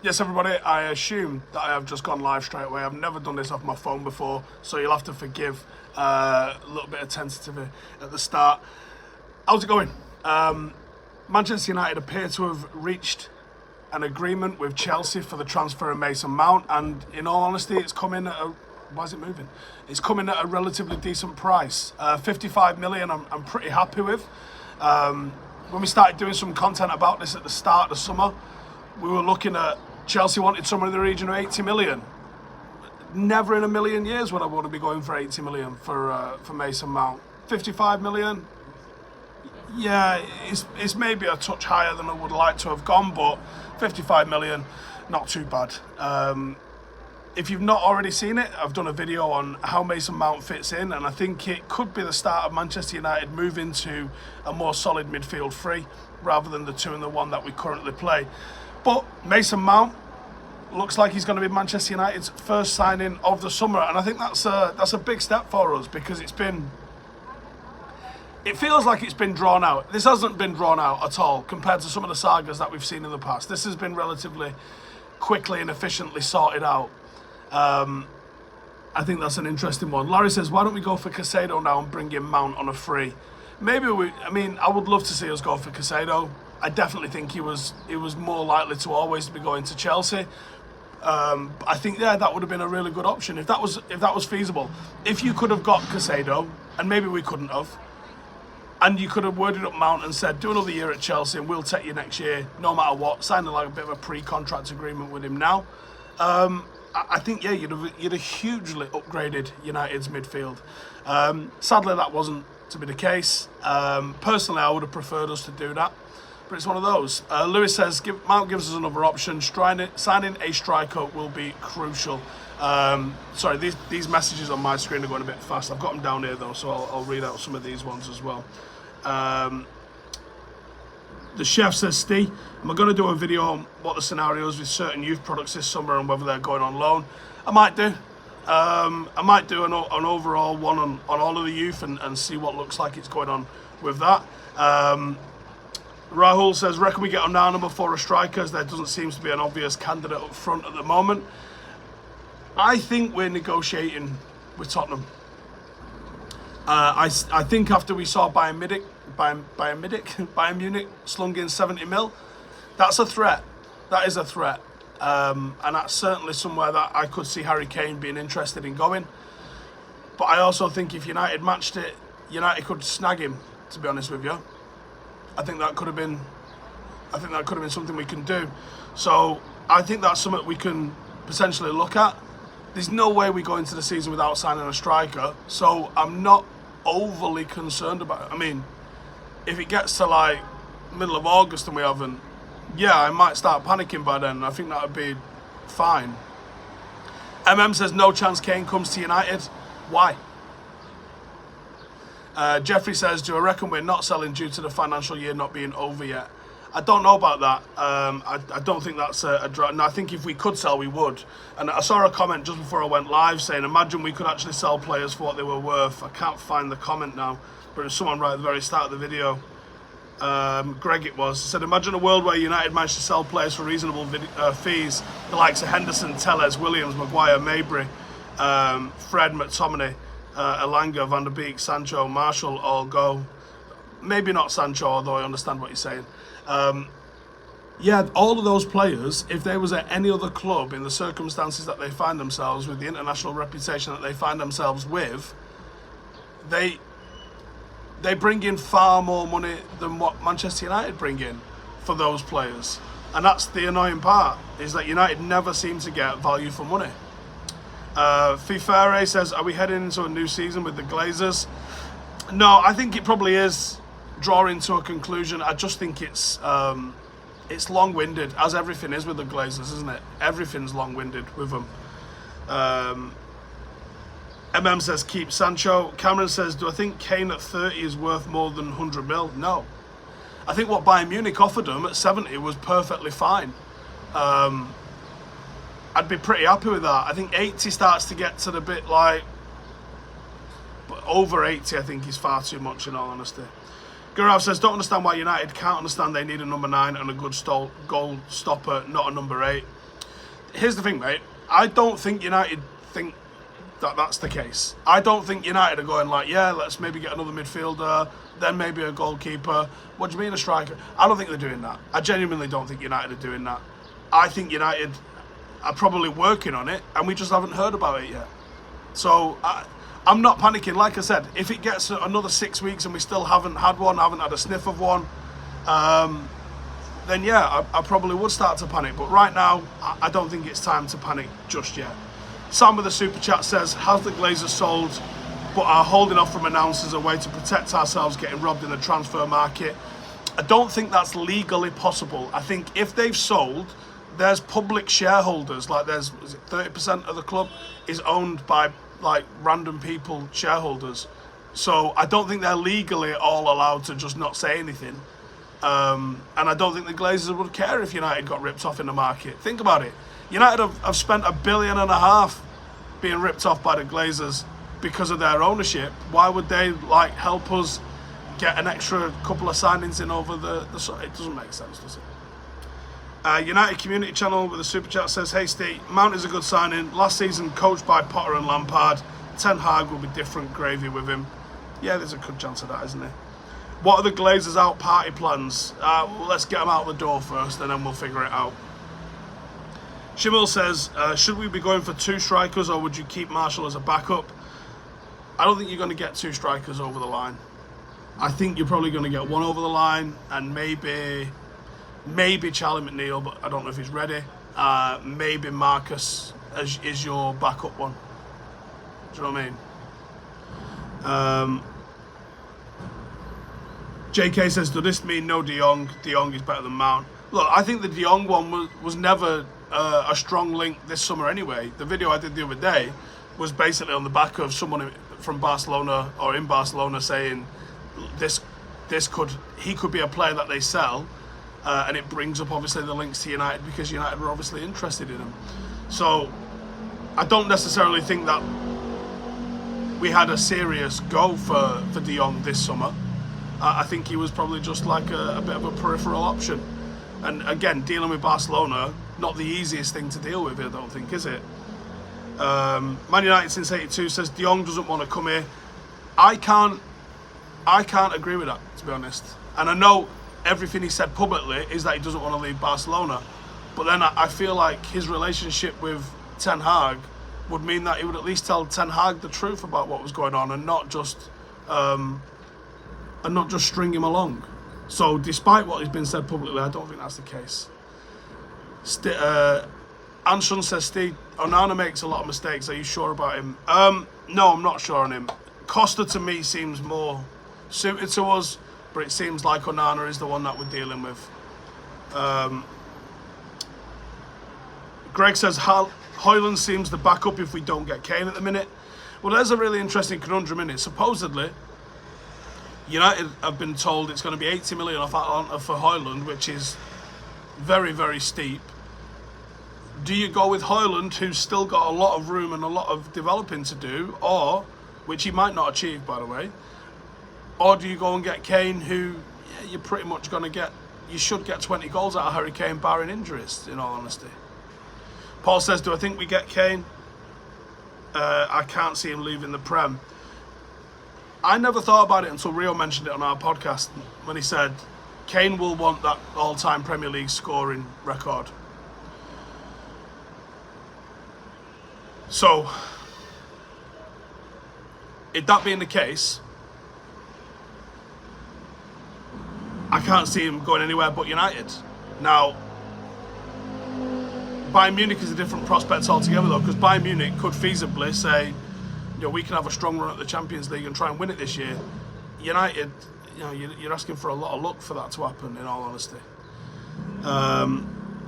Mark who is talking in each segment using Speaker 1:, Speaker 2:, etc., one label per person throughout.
Speaker 1: Yes, everybody, I assume that I have just gone live straight away. I've never done this off my phone before, so you'll have to forgive a little bit of tentativity at the start. How's it going? Manchester United appear to have reached an agreement with Chelsea for the transfer of Mason Mount, and in all honesty, it's coming at a... Why is it moving? It's coming at a relatively decent price. 55 million I'm pretty happy with. When we started doing some content about this at the start of the summer, we were looking at Chelsea wanted somewhere in the region of 80 million. Never in a million years would I want to be going for 80 million for Mason Mount. 55 million, yeah, it's maybe a touch higher than I would like to have gone, but 55 million, not too bad. If you've not already seen it, I've done a video on how Mason Mount fits in, and I think it could be the start of Manchester United moving to a more solid midfield three rather than the 2 and the 1 that we currently play. But Mason Mount looks like he's going to be Manchester United's first signing of the summer, and I think that's a big step for us because it feels like it's been drawn out. This hasn't been drawn out at all compared to some of the sagas that we've seen in the past. This has been relatively quickly and efficiently sorted out. I think that's an interesting one. Larry says, why don't we go for Casado now and bring in Mount on a free? Maybe I would love to see us go for Casado. I definitely think he was more likely to always be going to Chelsea. I think that would have been a really good option if that was feasible. If you could have got Casado, and maybe we couldn't have, and you could have worded up Mount and said, do another year at Chelsea and we'll take you next year, no matter what, signing like a bit of a pre-contract agreement with him now. I think, yeah, you'd have hugely upgraded United's midfield. Sadly, that wasn't to be the case. Personally, I would have preferred us to do that, but it's one of those. Lewis says, Mount gives us another option. Signing a striker will be crucial. Sorry, these messages on my screen are going a bit fast. I've got them down here, though, so I'll read out some of these ones as well. The chef says, Steve, am I going to do a video on what the scenario is with certain youth products this summer and whether they're going on loan? I might do. I might do an overall one on all of the youth and see what looks like it's going on with that. Rahul says, reckon we get on now number 4 of strikers. There doesn't seem to be an obvious candidate up front at the moment. I think we're negotiating with Tottenham. I think after we saw Bayern Munich slung in 70 mil, that's a threat. That is a threat. And that's certainly somewhere that I could see Harry Kane being interested in going. But I also think if United matched it, United could snag him, to be honest with you. I think that could have been something we can do. So I think that's something we can potentially look at. There's no way we go into the season without signing a striker, so I'm not overly concerned about it. I mean, if it gets to like middle of August and we haven't, yeah, I might start panicking by then. I think that would be fine. Says no chance Kane comes to United. Why? Jeffrey says, do I reckon we're not selling due to the financial year not being over yet? I don't know about that. I don't think that's a draw. No, I think if we could sell, we would. And I saw a comment just before I went live saying, imagine we could actually sell players for what they were worth. I can't find the comment now, but it was someone right at the very start of the video. Greg it was. He said, imagine a world where United managed to sell players for reasonable fees. The likes of Henderson, Telles, Williams, Maguire, Mabry, Fred, McTominay, Elanga, Van der Beek, Sancho, Marshall all go. Maybe not Sancho, although I understand what you're saying. Yeah, all of those players, if they was at any other club in the circumstances that they find themselves with, the international reputation that they find themselves with, they bring in far more money than what Manchester United bring in for those players. And that's the annoying part, is that United never seem to get value for money. Fifere says, are we heading into a new season with the Glazers? No, I think it probably is drawing to a conclusion. I just think it's long-winded, as everything is with the Glazers, isn't it? Everything's long-winded with them. Says keep Sancho. Cameron says, do I think Kane at 30 is worth more than 100 mil? No. I think what Bayern Munich offered him at 70 was perfectly fine. I'd be pretty happy with that. I think 80 starts to get to the bit like... But over 80 I think is far too much, in all honesty. Gurav says, don't understand why United can't understand they need a number 9 and a good goal stopper, not a number 8. here's the thing, mate. I don't think United think that that's the case. I don't think United are going like, yeah, let's maybe get another midfielder, then maybe a goalkeeper. What do you mean a striker? I don't think they're doing that. I genuinely don't think United are doing that. I think United are probably working on it, and we just haven't heard about it yet. So I'm not panicking. Like I said, if it gets another 6 weeks and we still haven't had one, haven't had a sniff of one, then yeah, I probably would start to panic. But right now, I don't think it's time to panic just yet. Sam with the super chat says, has the Glazer sold but are holding off from announcing a way to protect ourselves getting robbed in the transfer market? I don't think that's legally possible. I think if they've sold, there's public shareholders, like there's 30% of the club is owned by like random people, shareholders. So I don't think they're legally all allowed to just not say anything. And I don't think the Glazers would care if United got ripped off in the market. Think about it. United have spent $1.5 billion being ripped off by the Glazers because of their ownership. Why would they like help us get an extra couple of signings in over the it doesn't make sense, does it? United Community Channel with a super chat says, hey Steve, Mount is a good signing. Last season coached by Potter and Lampard. Ten Hag will be different gravy with him. Yeah, there's a good chance of that, isn't there? What are the Glazers out party plans? Well, let's get them out the door first and then we'll figure it out. Shimil says, should we be going for 2 strikers or would you keep Marshall as a backup? I don't think you're going to get 2 strikers over the line. I think you're probably going to get one over the line and maybe Charlie McNeil, but I don't know if he's ready. Maybe Marcus is your backup one. Do you know what I mean? JK says, does this mean no De Jong? De Jong is better than Mount. Look, I think the De Jong one was never a strong link this summer anyway. The video I did the other day was basically on the back of someone from Barcelona or in Barcelona saying he could be a player that they sell, and it brings up obviously the links to United because United were obviously interested in him. So I don't necessarily think that we had a serious go for De Jong this summer. I think he was probably just like a bit of a peripheral option. And again, dealing with Barcelona, not the easiest thing to deal with, I don't think, is it? Man United since '82 says De Jong doesn't want to come here. I can't agree with that, to be honest. And I know everything he said publicly is that he doesn't want to leave Barcelona. But then I feel like his relationship with Ten Hag would mean that he would at least tell Ten Hag the truth about what was going on and not just string him along. So despite what has been said publicly, I don't think that's the case. Anshun says, Steve, Onana makes a lot of mistakes. Are you sure about him? No, I'm not sure on him. Costa to me seems more suited to us, but it seems like Onana is the one that we're dealing with. Greg says, Højlund seems the backup if we don't get Kane at the minute. Well, there's a really interesting conundrum in it. Supposedly, United have been told it's going to be 80 million off Atlanta for Højlund, which is very, very steep. Do you go with Højlund, who's still got a lot of room and a lot of developing to do, or, which he might not achieve, by the way, or do you go and get Kane, who you're pretty much going to get, you should get 20 goals out of Harry Kane, barring injuries, in all honesty. Paul says, do I think we get Kane? I can't see him leaving the Prem. I never thought about it until Rio mentioned it on our podcast when he said Kane will want that all-time Premier League scoring record. So, if that being the case, I can't see him going anywhere but United. Now, Bayern Munich is a different prospect altogether though, because Bayern Munich could feasibly say, you know, we can have a strong run at the Champions League and try and win it this year. United, you know, you're asking for a lot of luck for that to happen, in all honesty.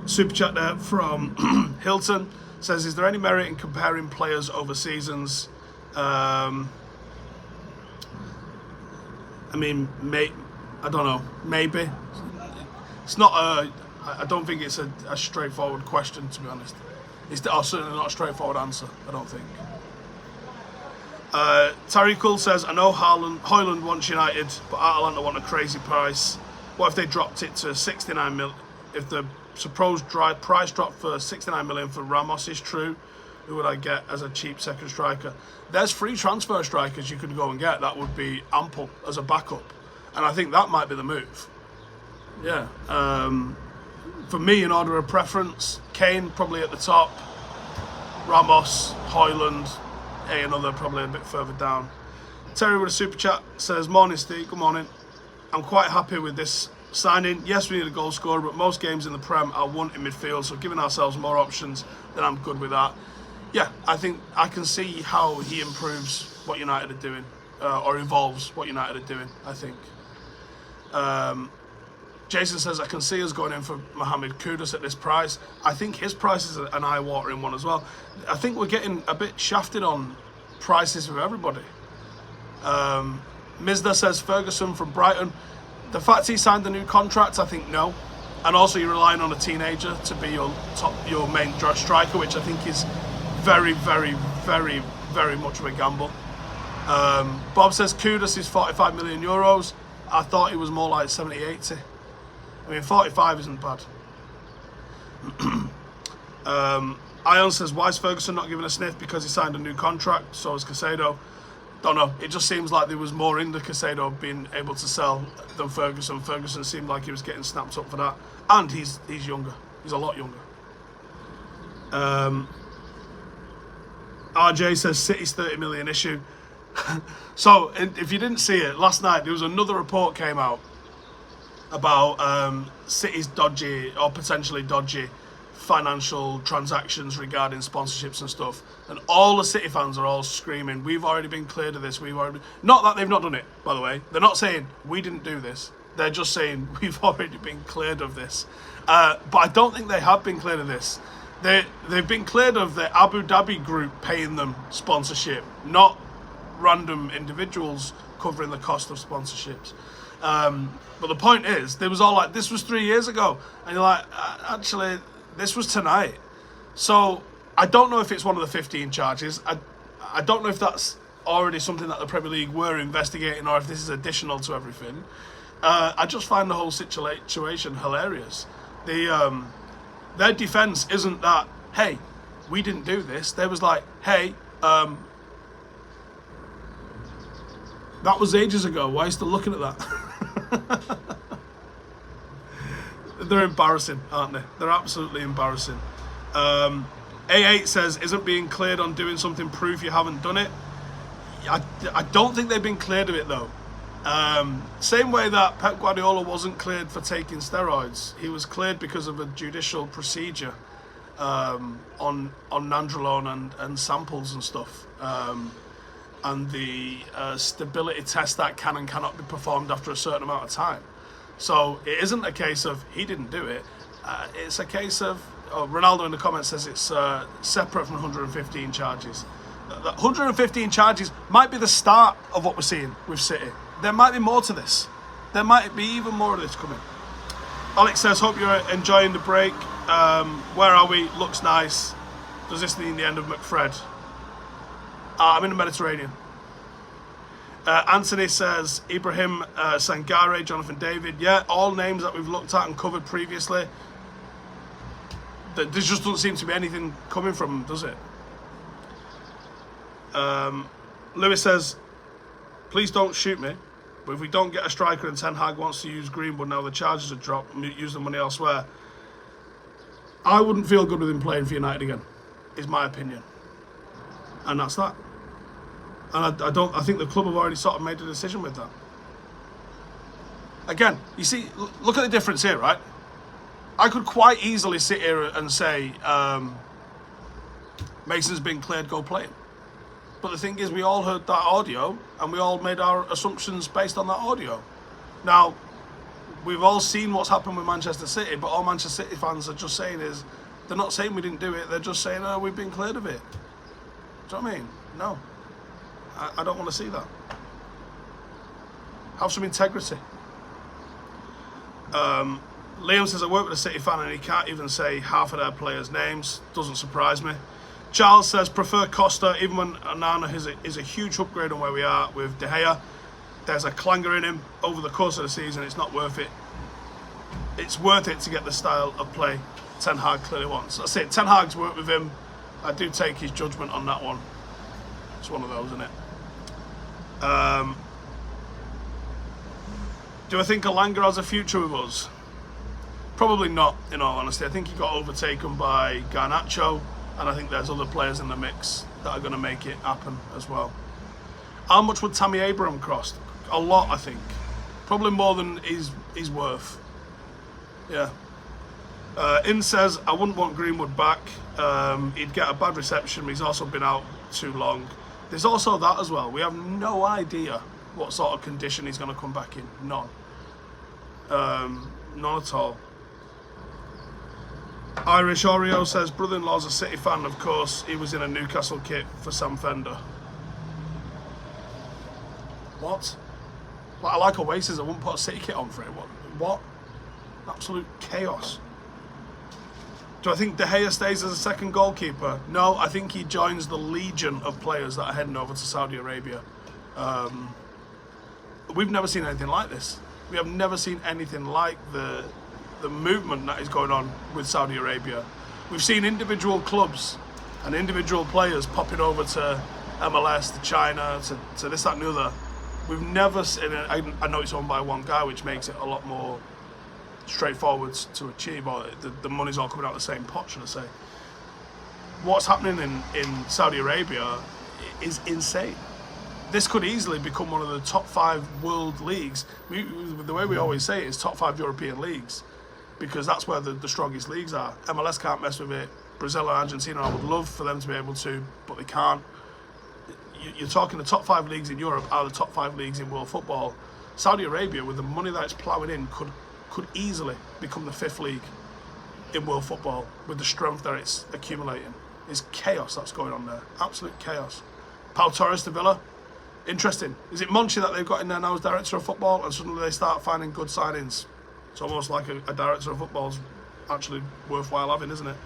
Speaker 1: Super chat there from Hilton says, is there any merit in comparing players over seasons? I mean, I don't know, maybe. It's not I don't think it's a straightforward question, to be honest. It's certainly not a straightforward answer, I don't think. Tariq Kull says, I know Højlund wants United, but Atalanta want a crazy price. What if they dropped it to 69 mil? If the supposed price drop for 69 million for Ramos is true, who would I get as a cheap second striker? There's free transfer strikers you could go and get that would be ample as a backup, and I think that might be the move. Yeah. For me, in order of preference, Kane probably at the top, Ramos, Højlund, another probably a bit further down. Terry with a super chat says, "Morning Steve, good morning. I'm quite happy with this signing. Yes, we need a goal scorer, but most games in the Prem are one in midfield, so giving ourselves more options, then I'm good with that." Yeah, I think I can see how he improves what United are doing, or evolves what United are doing, I think. Jason says, "I can see us going in for Mohamed Kudus at this price." I think his price is an eye-watering one as well. I think we're getting a bit shafted on prices for everybody. Mizda says, "Ferguson from Brighton. The fact he signed the new contract, I think no. And also you're relying on a teenager to be your main striker, which I think is very, very, very, very much of a gamble." Bob says, "Kudus is 45 million euros. I thought he was more like 70, 80. I mean, 45 isn't bad." Ion says, "Why is Ferguson not giving a sniff? Because he signed a new contract, so is Caicedo." Don't know. It just seems like there was more in the Caicedo being able to sell than Ferguson. Ferguson seemed like he was getting snapped up for that. And he's younger. He's a lot younger. RJ says, "City's 30 million issue." So, if you didn't see it, last night there was another report came out about City's dodgy or potentially dodgy financial transactions regarding sponsorships and stuff, and all the City fans are all screaming, "We've already been cleared of this. Not that they've not done it, by the way. They're not saying we didn't do this. They're just saying we've already been cleared of this. But I don't think they have been cleared of this. They've been cleared of the Abu Dhabi group paying them sponsorship, not random individuals covering the cost of sponsorships. But the point is, they was all like, this was 3 years ago. And you're like, actually, this was tonight. So I don't know if it's one of the 15 charges. I don't know if that's already something that the Premier League were investigating or if this is additional to everything. I just find the whole situation hilarious. Their defence isn't that, hey, we didn't do this. They was like, hey, that was ages ago. Why are you still looking at that? They're embarrassing, aren't they? They're absolutely embarrassing. A8 says, "Isn't being cleared on doing something proof you haven't done it?" I don't think they've been cleared of it, though. Same way that Pep Guardiola wasn't cleared for taking steroids. He was cleared because of a judicial procedure on nandrolone and samples and stuff. And the stability test that can and cannot be performed after a certain amount of time. So it isn't a case of he didn't do it. It's a case of, Ronaldo in the comments says it's separate from 115 charges. The 115 charges might be the start of what we're seeing with City. There might be more to this. There might be even more of this coming. Alex says, "Hope you're enjoying the break. Where are we? Looks nice. Does this mean the end of McFred?" I'm in the Mediterranean. Anthony says, "Ibrahim Sangare, Jonathan David." Yeah, all names that we've looked at and covered previously. There just doesn't seem to be anything coming from them, does it? Lewis says, "Please don't shoot me, but if we don't get a striker and Ten Hag wants to use Greenwood now the charges are dropped and use the money elsewhere, I wouldn't feel good with him playing for United again, is my opinion." And that's that. And I think the club have already sort of made a decision with that. Again, you see, look at the difference here, right? I could quite easily sit here and say, Mason's been cleared, go play him. But the thing is, we all heard that audio and we all made our assumptions based on that audio. Now, we've all seen what's happened with Manchester City, but all Manchester City fans are just saying is, they're not saying we didn't do it, they're just saying, oh, we've been cleared of it. Do you know what I mean? No. I don't want to see that. Have some integrity. Liam says, "I work with a City fan and he can't even say half of their players' names." Doesn't surprise me. Charles says, "Prefer Costa, even when Onana is a huge upgrade on where we are with De Gea. There's a clanger in him over the course of the season. It's not worth it." it's worth it to get the style of play Ten Hag clearly wants. That's it. Ten Hag's worked with him. I do take his judgment on that one. It's one of those, isn't it? Do I think Alanga has a future with us? Probably not, in all honesty. I think he got overtaken by Garnacho, and I think there's other players in the mix that are going to make it happen as well. How much would Tammy Abraham cost? A lot, I think. Probably more than he's worth. Yeah. In says, I wouldn't want Greenwood back. He'd get a bad reception, but he's also been out too long. There's also that as well. We have no idea what sort of condition he's going to come back in. None. None at all. Irish Oreo says, brother-in-law's a City fan, of course. He was in a Newcastle kit for Sam Fender. What? Like, I like Oasis, I wouldn't put a City kit on for it. What? Absolute chaos. Do I think De Gea stays as a second goalkeeper? No, I think he joins the legion of players that are heading over to Saudi Arabia. We've never seen anything like this. We have never seen anything like the movement that is going on with Saudi Arabia. We've seen individual clubs and individual players popping over to MLS, to China, to this, that and the other. We've never seen it. I know it's owned by one guy, which makes it a lot more straightforward to achieve, or the money's all coming out of the same pot, should I say. What's happening in Saudi Arabia is insane. This could easily become one of the top 5 world leagues. The way we always say it is top 5 European leagues, because that's where the strongest leagues are. MLS can't mess with it. Brazil and Argentina, I would love for them to be able to, but they can't. You're talking the top 5 leagues in Europe are the top 5 leagues in world football. Saudi Arabia, with the money that it's ploughing in, could easily become the 5th league in world football with the strength that it's accumulating. It's chaos that's going on there. Absolute chaos. Pau Torres to Villa. Interesting. Is it Monchi that they've got in there now as director of football, and suddenly they start finding good signings? It's almost like a director of football is actually worthwhile having, isn't it?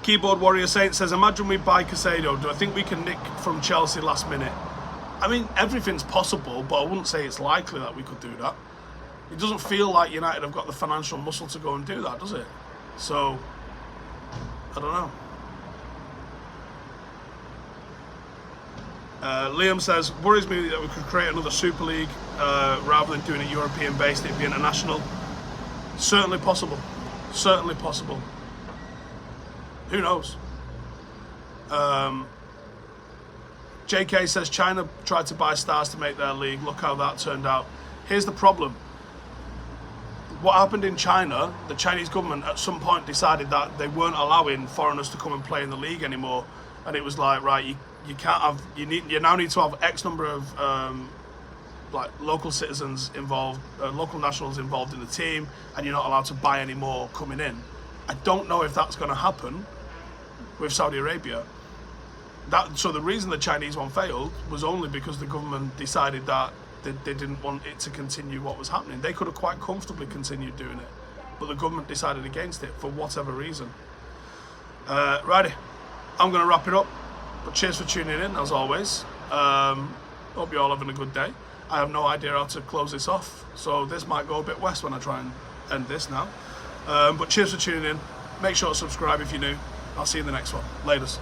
Speaker 1: Keyboard Warrior Saint says, imagine we buy Casado. Do I think we can nick from Chelsea last minute? I mean, everything's possible, but I wouldn't say it's likely that we could do that. It doesn't feel like United have got the financial muscle to go and do that, does it? So, I don't know. Liam says, worries me that we could create another Super League rather than doing it European based, it'd be international. Certainly possible. Certainly possible. Who knows? JK says, China tried to buy Stars to make their league. Look how that turned out. Here's the problem. What happened in China, the Chinese government at some point decided that they weren't allowing foreigners to come and play in the league anymore. And it was like, right, you can't have, you now need to have X number of like local citizens involved, local nationals involved in the team, and you're not allowed to buy any more coming in. I don't know if that's going to happen with Saudi Arabia. So the reason the Chinese one failed was only because the government decided that they didn't want it to continue what was happening. They could have quite comfortably continued doing it, but the government decided against it for whatever reason. Righty, I'm going to wrap it up, but cheers for tuning in as always. Hope you're all having a good day. I have no idea how to close this off, so this might go a bit west when I try and end this now. But cheers for tuning in. Make sure to subscribe if you're new. I'll see you in the next one. Laters.